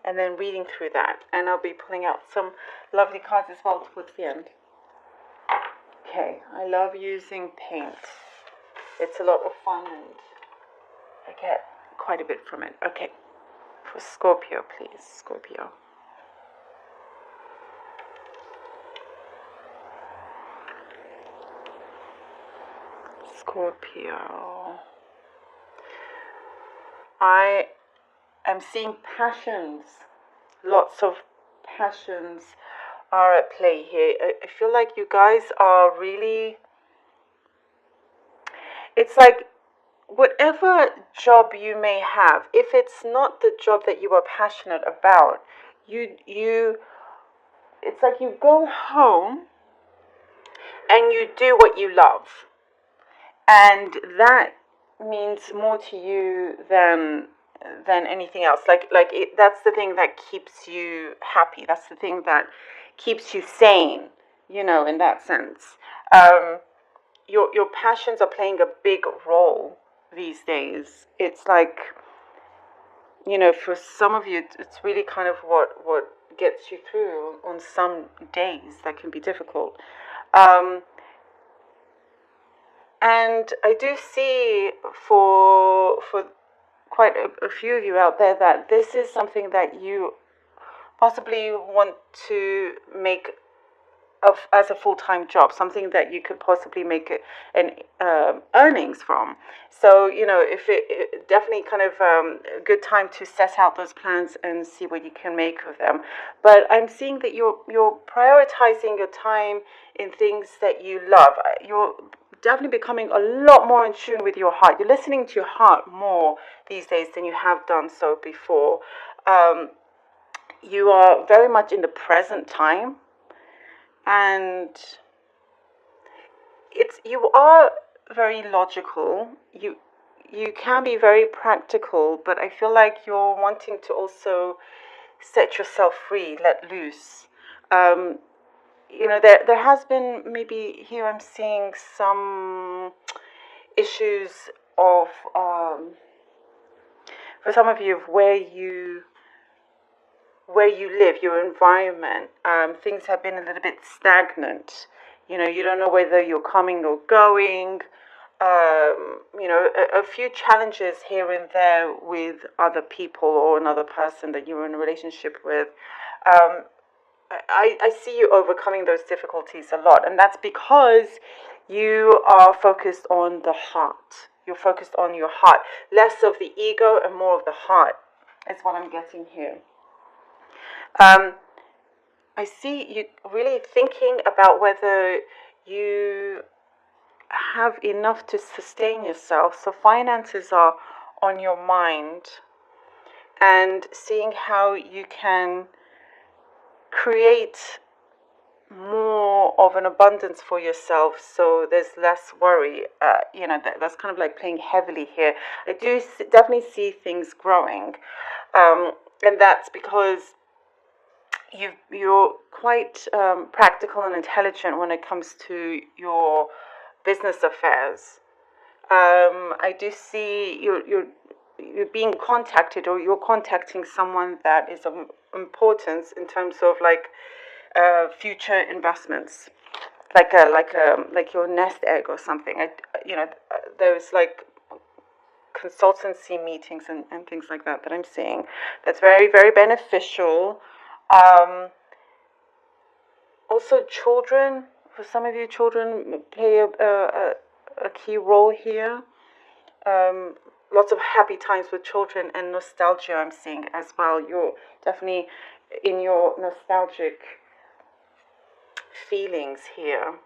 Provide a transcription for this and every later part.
and then reading through that. And I'll be pulling out some lovely cards as well towards the end. Okay, I love using paint. It's a lot of fun and I get quite a bit from it. Okay, for Scorpio, please, Scorpio. Scorpio. I am seeing passions. Lots of passions are at play here. I feel like you guys are really... It's like whatever job you may have, if it's not the job that you are passionate about, it's like you go home and you do what you love. And that means more to you than anything else. That's the thing that keeps you happy. That's the thing that keeps you sane, in that sense. Your passions are playing a big role these days. It's like, for some of you, it's really kind of what gets you through on some days that can be difficult. And I do see for quite a few of you out there that this is something that you possibly want to make as a full-time job, something that you could possibly make an earnings from. So, if it definitely kind of a good time to set out those plans and see what you can make of them. But I'm seeing that you're prioritizing your time in things that you love. You're definitely becoming a lot more in tune with your heart. You're listening to your heart more these days than you have done so before. You are very much in the present time. And you are very logical. You can be very practical, but I feel like you're wanting to also set yourself free, let loose. There has been, maybe here I'm seeing some issues of for some of you, of where you live, your environment. Things have been a little bit stagnant. You don't know whether you're coming or going. A few challenges here and there with other people or another person that you're in a relationship with. I see you overcoming those difficulties a lot, and that's because you are focused on the heart. You're focused on your heart. Less of the ego and more of the heart is what I'm getting here. I see you really thinking about whether you have enough to sustain yourself. So finances are on your mind, and seeing how you can create more of an abundance for yourself, so there's less worry. That's kind of like playing heavily here. I do definitely see things growing, and that's because you're quite practical and intelligent when it comes to your business affairs. I do see you're being contacted, or you're contacting someone that is of importance in terms of future investments, like your nest egg or something. There's like consultancy meetings and things like that I'm seeing. That's very, very beneficial. Also, children, for some of you, children play a key role here. Lots of happy times with children and nostalgia I'm seeing as well. You're definitely in your nostalgic feelings here.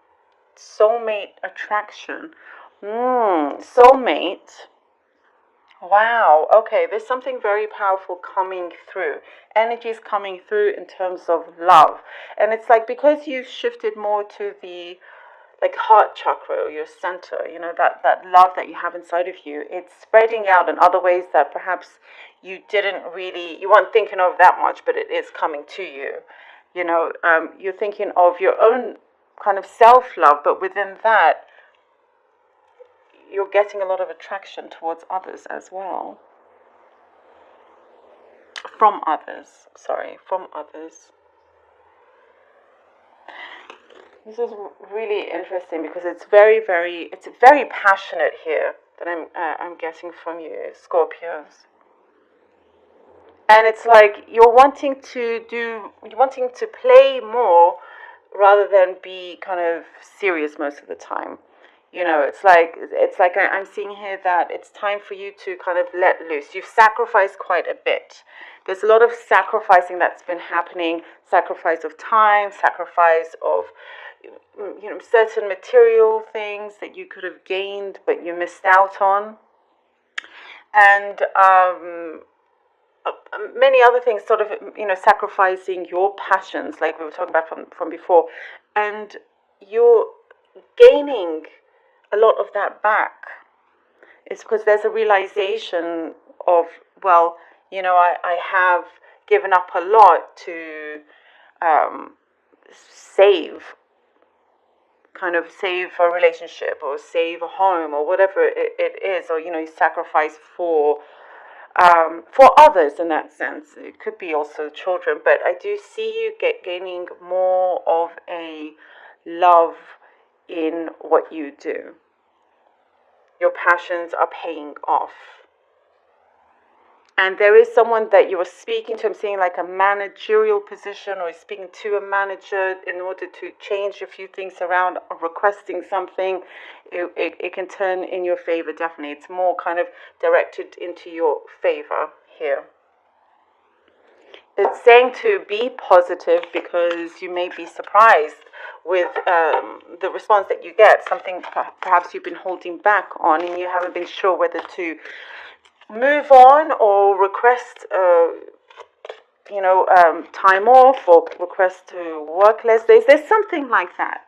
Soulmate attraction. Soulmate. Wow, okay, there's something very powerful coming through. Energy is coming through in terms of love. And it's like, because you've shifted more to the heart chakra, or your center, that love that you have inside of you, it's spreading out in other ways that perhaps you weren't thinking of that much, but it is coming to you. You're thinking of your own kind of self-love, but within that, you're getting a lot of attraction towards others as well. from others. Sorry, from others. This is really interesting because it's very passionate here that I'm getting from you, Scorpios. And it's like you're wanting to play more rather than be kind of serious most of the time. It's like I'm seeing here that it's time for you to kind of let loose. You've sacrificed quite a bit. There's a lot of sacrificing that's been happening. Sacrifice of time, sacrifice of certain material things that you could have gained but you missed out on, and many other things, sort of, sacrificing your passions, like we were talking about from before, and you're gaining a lot of that back. It's because there's a realization of, well, I have given up a lot to save a relationship or save a home or whatever it is, or you sacrifice for others in that sense. It could be also children, but I do see you gaining more of a love in what you do. Your passions are paying off. And there is someone that you are speaking to. I'm seeing like a managerial position, or speaking to a manager in order to change a few things around, or requesting something. It can turn in your favor, definitely. It's more kind of directed into your favor here. It's saying to be positive because you may be surprised with the response that you get. Something perhaps you've been holding back on and you haven't been sure whether to move on or request time off, or request to work less days. There's something like that,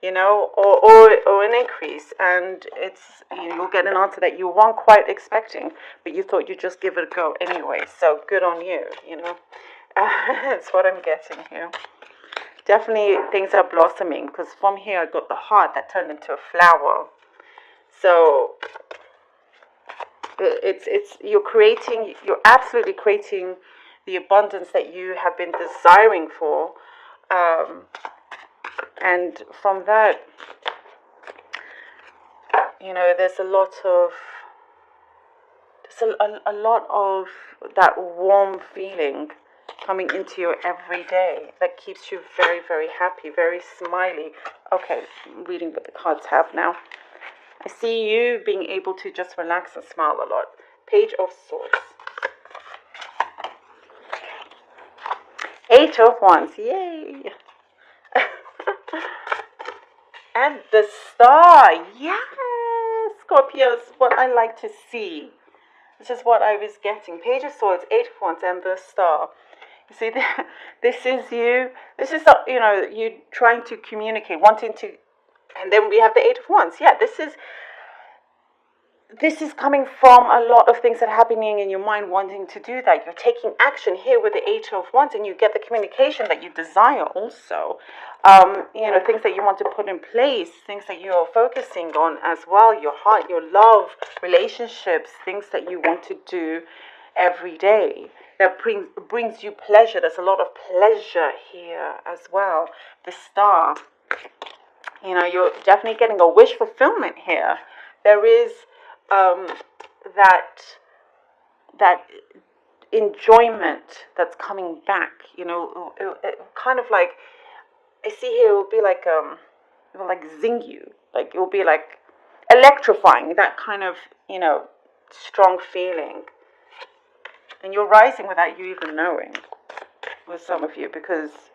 or an increase, and it's you'll get an answer that you weren't quite expecting, but you thought you'd just give it a go anyway. So good on you. That's what I'm getting here. Definitely things are blossoming, because from here I got the heart that turned into a flower. So you're absolutely creating the abundance that you have been desiring for, and from that, there's a lot of that warm feeling coming into your every day that keeps you very, very happy, very smiley. Okay, I'm reading what the cards have now. I see you being able to just relax and smile a lot. Page of Swords. 8 of Wands. Yay! And the Star. Yes! Scorpios, what I like to see. This is what I was getting. Page of Swords, 8 of Wands, and the Star. You see, this is you. This is, you trying to communicate, wanting to. And then we have the 8 of Wands. Yeah, this is coming from a lot of things that are happening in your mind, wanting to do that. You're taking action here with the 8 of Wands, and you get the communication that you desire also. Things that you want to put in place, things that you're focusing on as well, your heart, your love, relationships, things that you want to do every day. That brings you pleasure. There's a lot of pleasure here as well. The Star. You're definitely getting a wish fulfillment here. There is that enjoyment that's coming back. It kind of like, I see here, it will be like it will like zing you, like it will be like electrifying. That kind of strong feeling, and you're rising without you even knowing. With some of you, because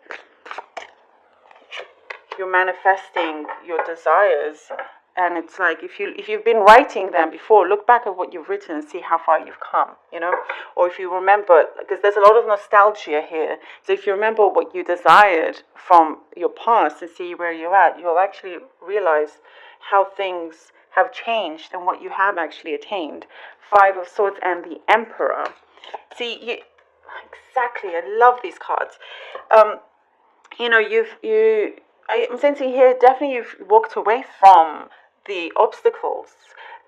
you're manifesting your desires, and it's like if you've been writing them before, look back at what you've written and see how far you've come, or if you remember, because there's a lot of nostalgia here. So if you remember what you desired from your past and see where you're at, you'll actually realize how things have changed and what you have actually attained. 5 of Swords and the Emperor. See, exactly. I love these cards. I'm sensing here, definitely you've walked away from the obstacles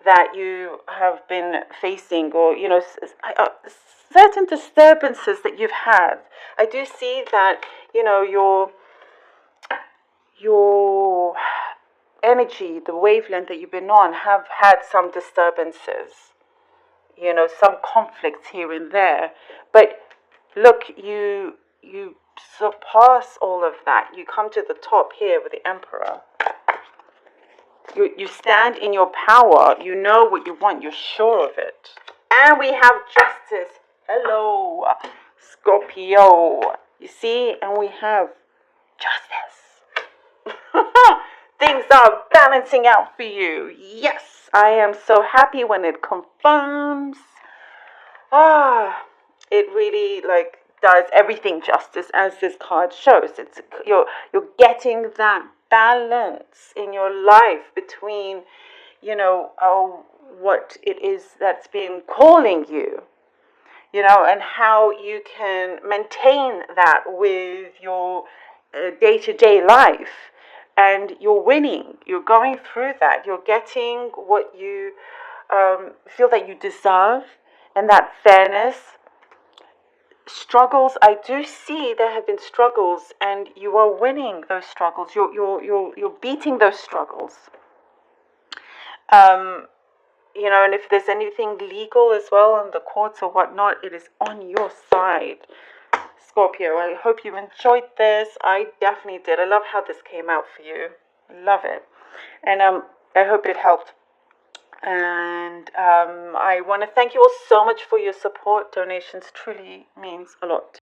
that you have been facing, or certain disturbances that you've had. I do see that, your energy, the wavelength that you've been on, have had some disturbances, some conflicts here and there. But look, you surpass all of that. You come to the top here with the Emperor. You stand in your power. You know what you want. You're sure of it. And we have justice. Hello, Scorpio. You see? And we have justice. Things are balancing out for you. Yes, I am so happy when it confirms. It really does everything justice, as this card shows. You're getting that balance in your life between, what it is that's been calling you, and how you can maintain that with your day-to-day life. And you're winning. You're going through that. You're getting what you feel that you deserve, and that fairness. Struggles, I do see there have been struggles, and you are winning those struggles. You're beating those struggles. And if there's anything legal as well in the courts or whatnot, it is on your side, Scorpio. I hope you enjoyed this. I definitely did. I love how this came out for you. Love it. And I hope it helped. And I want to thank you all so much for your support. Donations truly means a lot.